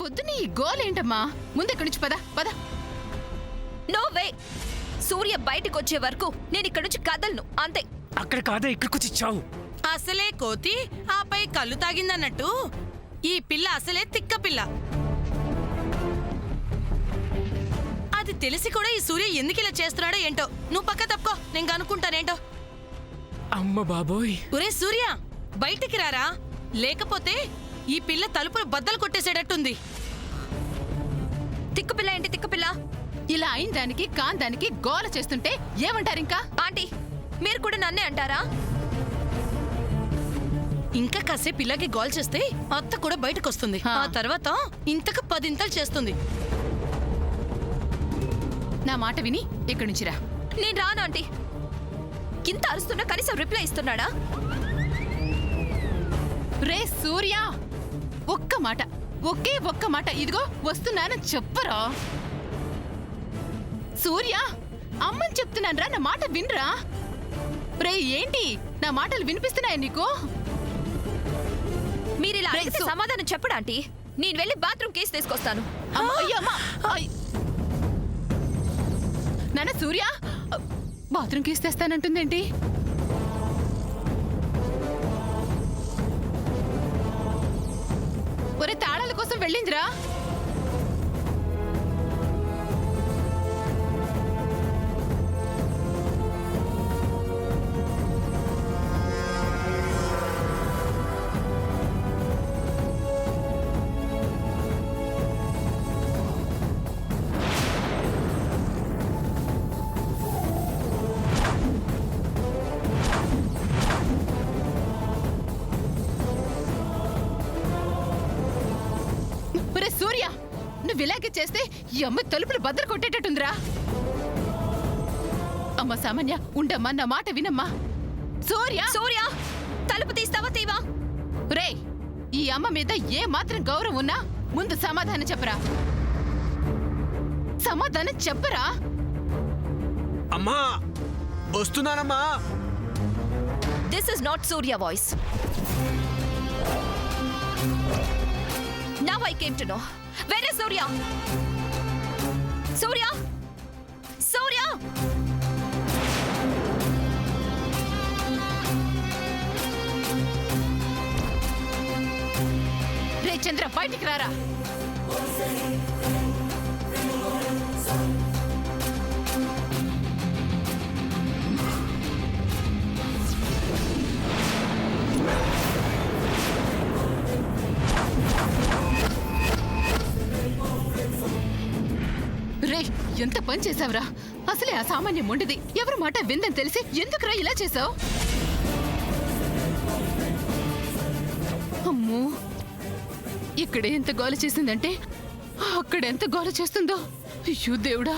పొద్దున ఈ గోలేంటమ్మా? ముందెక్కడి నుంచి పద పద. No way. సూర్య బయటకు వచ్చే వరకు నేను ఇక్కడ నుంచి కదలను, అంతే. అక్కడ కాదా ఇక్కడికొచ్చి చావు. అసలే కోతి ఆపై కళ్ళు తాగిందన్నట్టు ఈ పిల్ల అసలే తిక్క పిల్ల. అది తెలిసి కూడా ఈ సూర్య ఎందుకు ఇలా చేస్తున్నాడో ఏంటో. నువ్వు పక్క తప్పుకో, నేను కనుక్కుంటానేంటో. అమ్మ బాబోయ్. ఒరే సూర్య, బయటికి రారా, లేకపోతే ఈ పిల్ల తలుపులు బద్దలు కొట్టేసేటట్టుంది. తిక్కుపిల్ల ఏంటి తిక్కుపిల్ల? ఇలా అయిన దానికి కాని దానికి గోల చేస్తుంటే ఏమంటారింకా? ఆంటీ, మీరు కూడా నన్నే అంటారా? ఇంకా కాసేపు పిల్లకి గోల్ చేస్తే అత్త కూడా బయటకు వస్తుంది. ఆ తర్వాత ఇంతకు 10 ఇంతలు చేస్తుంది. నా మాట విని ఇక్కడి నుంచి రా. నేను రాను ఆంటీ. కింద అరుస్తున్నా కనీసం రిప్లై ఇస్తున్నాడా? రే సూర్య, ఒక్క మాట, ఒకే ఒక్క మాట, ఇదిగో వస్తున్నానని చెప్పరా? సూర్య, అమ్మని చెప్తున్నాను రా, నా మాట వినరా? రే ఏంటి, నా మాటలు వినిపిస్తున్నాయా నీకు? మీరు ఇలా అడిగితే సమాధానం చెప్పడా ఆంటీ? నేను వెళ్ళి బాత్రూమ్ కేసు తీసుకొస్తాను. నాన్న సూర్య, బాత్రూమ్ కేసు తెస్తానంటుందేంటి? ఒరే తాళాల కోసం వెళ్ళిందిరా. సూర్య, నువ్వు ఇలాగే చేస్తే ఈ అమ్మ తలుపులు బద్దలు కొట్టేటట్టుందిరా. అమ్మ సామాన్య, ఉండమ్మా, నా మాట వినమ్మా. సూర్య, సూర్య, తలుపు తీస్తావా తీవా? రే, ఈ అమ్మ మీద ఏ మాత్రం గౌరవం ఉన్నా ముందు సమాధానం చెప్పరా. సమాధానం చెప్పరా. అమ్మా వస్తున్నానమ్మా. This is not Surya voice. Now I came to know. Where is Surya? Surya? Surya? రే చంద్ర, బయటికి రారా. రే, ఎంత పని చేసావురా. అసలే ఆ సామాన్యం ఉండేది, ఎవరి మాట విందని తెలిసి ఎందుకురా ఇలా చేసావు? అమ్మో, ఇక్కడ ఎంత గోల చేసిందంటే అక్కడ ఎంత గోల చేస్తుందో. అయ్యో దేవుడా.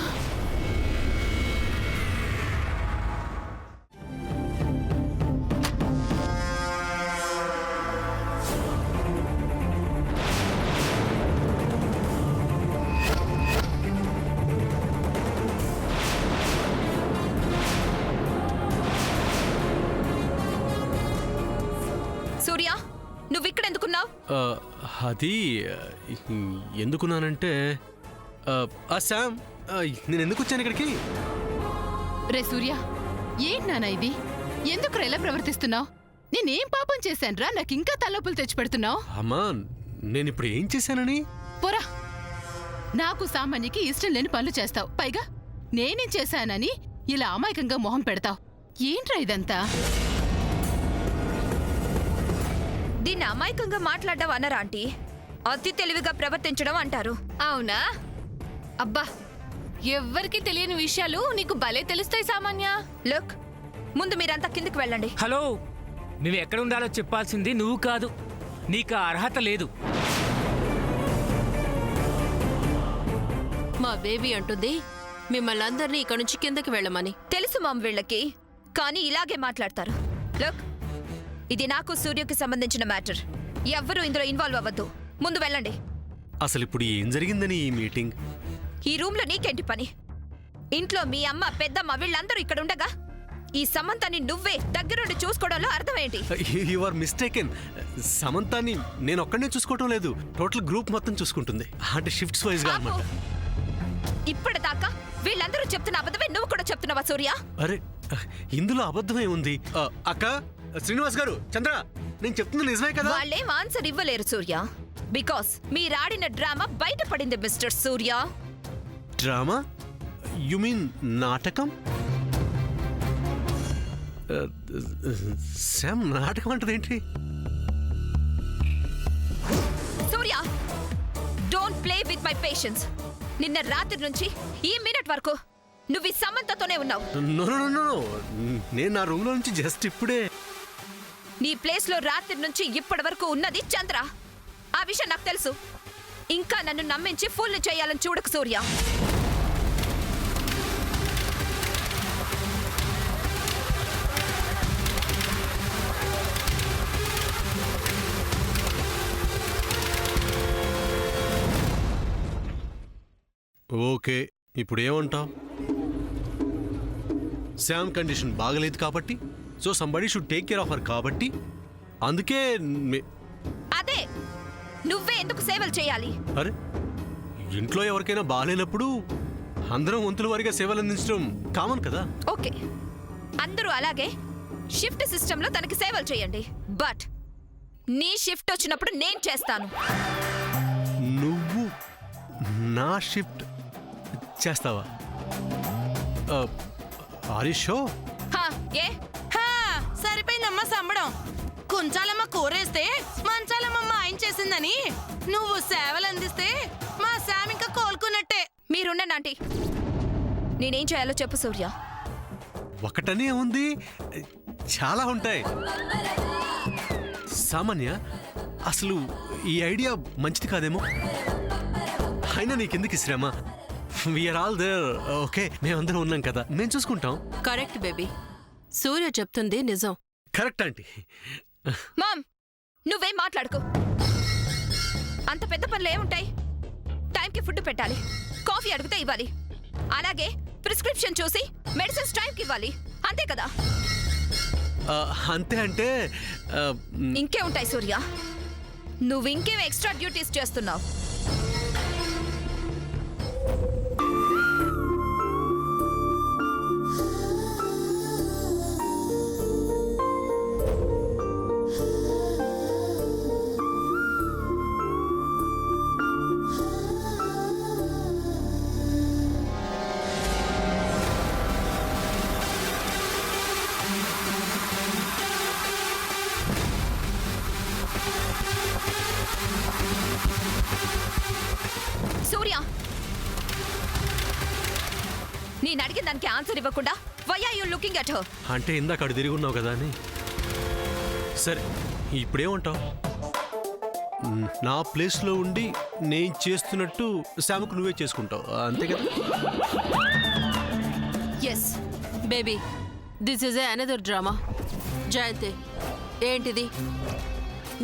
సూర్య, నువ్వు ఇక్కడ ఎందుకున్నావు? అది ఎందుకున్నానంటే శామ్, నేను ఎందుకు వచ్చాను ఇక్కడికి? రే సూర్య, ఏంటి నాన్న ఇది? ఎందుకు ఎలా ప్రవర్తిస్తున్నావు? నేనేం పాపం చేశానురా నాకు ఇంకా తలనొప్పులు తెచ్చి పెడుతున్నావు? అమ్మా, నేను ఇప్పుడు ఏం చేశానని? పోరా, నాకు సామాన్యకి ఇష్టం లేని పనులు చేస్తావు, పైగా నేనేం చేశానని ఇలా అమాయకంగా మొహం పెడతావు. ఏంట్రా ఇదంతా? దీన్ని అమాయకంగా మాట్లాడడం అనరా ఆంటీ? అతి తెలివిగా ప్రవర్తించడం అంటారు. అవునా? అబ్బా, ఎవ్వరికి తెలియని విషయాలు నీకు భలే తెలుస్తాయి సామాన్య. లుక్, ముందు మీరంతా కిందికి వెళ్ళండి. హలో, నువ్వు ఎక్కడ ఉండాలో చెప్పాల్సింది నువ్వు కాదు, నీకు అర్హత లేదు. మా బేబీ అంటుంది మిమ్మల్ని అందరినీ ఇక్కడ నుంచి కిందకి వెళ్ళమని. తెలుసు మామ్ వీళ్ళకి, కానీ ఇలాగే మాట్లాడతారు. లుక్, ఇది నాకు సూర్యకి సంబంధించిన మ్యాటర్. ఎవ్వరూ ఇందులో ఇన్వాల్వ్ అవ్వద్దు. ముందు వెళ్ళండి. అసలు ఇప్పుడు ఏం జరిగిందని ఈ మీటింగ్? ఈ రూమ్ లో నీకేంటి పని? ఇంట్లో మీ అమ్మ పెద్దమ్మ వీళ్ళందరూ ఇక్కడ ఉండగా ఈ సమంతని నువ్వే దగ్గరుండి చూసుకోవడంలో అర్థం ఏంటి? You are mistaken. సమంతాని నేను ఒక్కడనే చూసుకోవటం లేదు, టోటల్ గ్రూప్ మొత్తం చూసుకుంటుంది. అంటే షిఫ్ట్స్ వైజ్ గా ఆపు. అన్నమాట. ఇప్పటిదాకా వీళ్ళందరూ చెప్తున్న అబద్ధమే నువ్వు కూడా చెప్తున్నావా సూర్య? అరే ఇందులో అబద్ధమే ఉంది. అక్క, శ్రీనివాస్ గారు, చంద్ర, నేను చెప్తుంది నిజమే కదా? వాళ్ళేం ఆన్సర్ ఇవ్వలేరు సూర్య. బికాస్ మీరాడిన డ్రామా బయటపడింది mister Surya. Drama? You mean నాటకం? శామ్, నాటకం అంటదేంటి? Surya, don't play with my patience. నిన్న రాత్రి నుంచి ఈ మినిట్ వరకు నువ్వు ఈ సమంతతోనే ఉన్నావు. నో నో నో నో, నేను నా రూమ్ లో నుంచి జస్ట్ ఇప్పుడే. నీ ప్లేస్ లో రాత్రి నుంచి ఇప్పటి వరకు ఉన్నది చంద్ర. ఆ విషయం నాకు తెలుసు. ఇంకా నన్ను నమ్మించి ఫుల్ చేయాలని చూడకు సూర్య. ఓకే, ఇప్పుడు ఏమంటావు? శామ్ కండిషన్ బాగలేదు కాబట్టి, so somebody should take care of her కాబట్టి, అందుకే అదే, నువ్వే ఎందుకు సేవలు చేయాలి? అరే, ఇంట్లో ఎవరికైనా బాగాలేనప్పుడు అందరం వంతుల వారిగా సేవలు అందించడం కామన్ కదా. ఓకే, అందరూ అలాగే షిఫ్ట్ సిస్టంలో తనకి సేవలు చేయండి. బట్ నీ షిఫ్ట్ వచ్చినప్పుడు నేను చేస్తాను. నువ్వు నా షిఫ్ట్ చేస్తావా? ఆరిషో హా, ఏ హా, సరిపోయిందమ్మా సంబడం. కుంచాలమ్మ కూరేస్తే మంచాలమ్మ ఆయన చేసిందని నువ్వు సేవలు అందిస్తే మా శామ్ ఇంకా కోలుకున్నట్టే. మీరున్నానంటీ. నేనేం చేయాలో చెప్పు సూర్య. ఒకటనే ఉంది, చాలా ఉంటాయి. సామాన్య, అసలు ఈ ఐడియా మంచిది కాదేమో. అయినా నీకెందుకు శ్రమ? We are all there. ఓకే, మేమందరం ఉన్నాం కదా, మేము చూసుకుంటాం. కరెక్ట్ బేబీ, సూర్య చెప్తుంది నిజం. Correct aunty. మామ్, నువ్వేం మాట్లాడుకో. అంత పెద్ద పనులు ఏముంటాయి? టైంకి ఫుడ్ పెట్టాలి, కాఫీ అడిగితే ఇవ్వాలి, అలాగే ప్రిస్క్రిప్షన్ చూసి మెడిసిన్స్ టైంకి ఇవ్వాలి, అంతే కదా? అంతే అంటే ఇంకే ఉంటాయి సూర్య. నువ్వు ఇంకేం ఎక్స్ట్రా డ్యూటీస్ చేస్తున్నావు. సూర్య, నేను అడిగిన దానికి ఆన్సర్ ఇవ్వకుండా why are you looking at her? అంటే ఇందాక అడు తిరిగి ఉన్నావు కదా అని. సరే, ఇప్పుడేమంటావు? నా ప్లేస్లో ఉండి నేను చేస్తున్నట్టు శామకు నువ్వే చేసుకుంటావు, అంతే కదా? Yes. Baby, this is another drama. Jayanthi, ఏంటిది?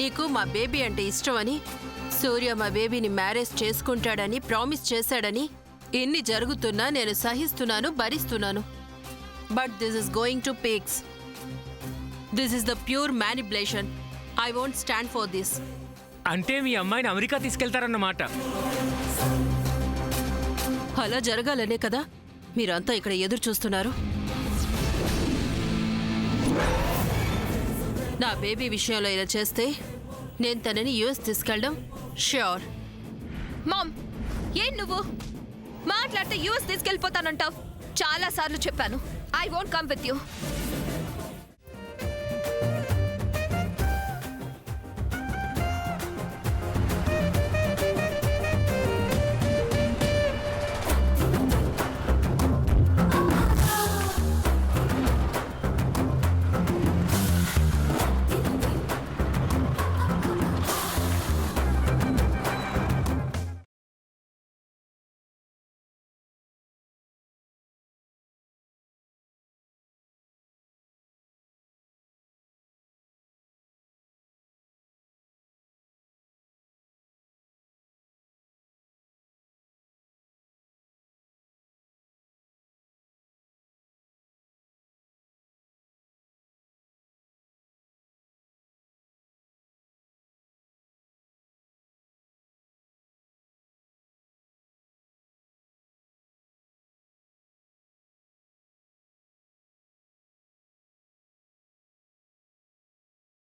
నీకు మా బేబీ అంటే ఇష్టమని, సూర్య మా బేబీని మ్యారేజ్ చేసుకుంటాడని ప్రామిస్ చేశాడని ఎన్ని జరుగుతున్నా నేను సహిస్తున్నాను, భరిస్తున్నాను. But this is going to peaks. This is the pure manipulation. I won't stand for this. అంటే మీ అమ్మాయిని అమెరికా తీసుకెళ్తారన్నమాట. అలా జరగాలనే కదా మీరంతా ఇక్కడ ఎదురు చూస్తున్నారు. నా బేబీ విషయంలో ఇలా చేస్తే నేను తనని యూఎస్ తీసుకెళ్ళడం ష్యూర్. మామ్, ఏం నువ్వు మాట్లాడితే యూఎస్ తీసుకెళ్ళిపోతానంటావు? చాలా సార్లు చెప్పాను, I won't come with you.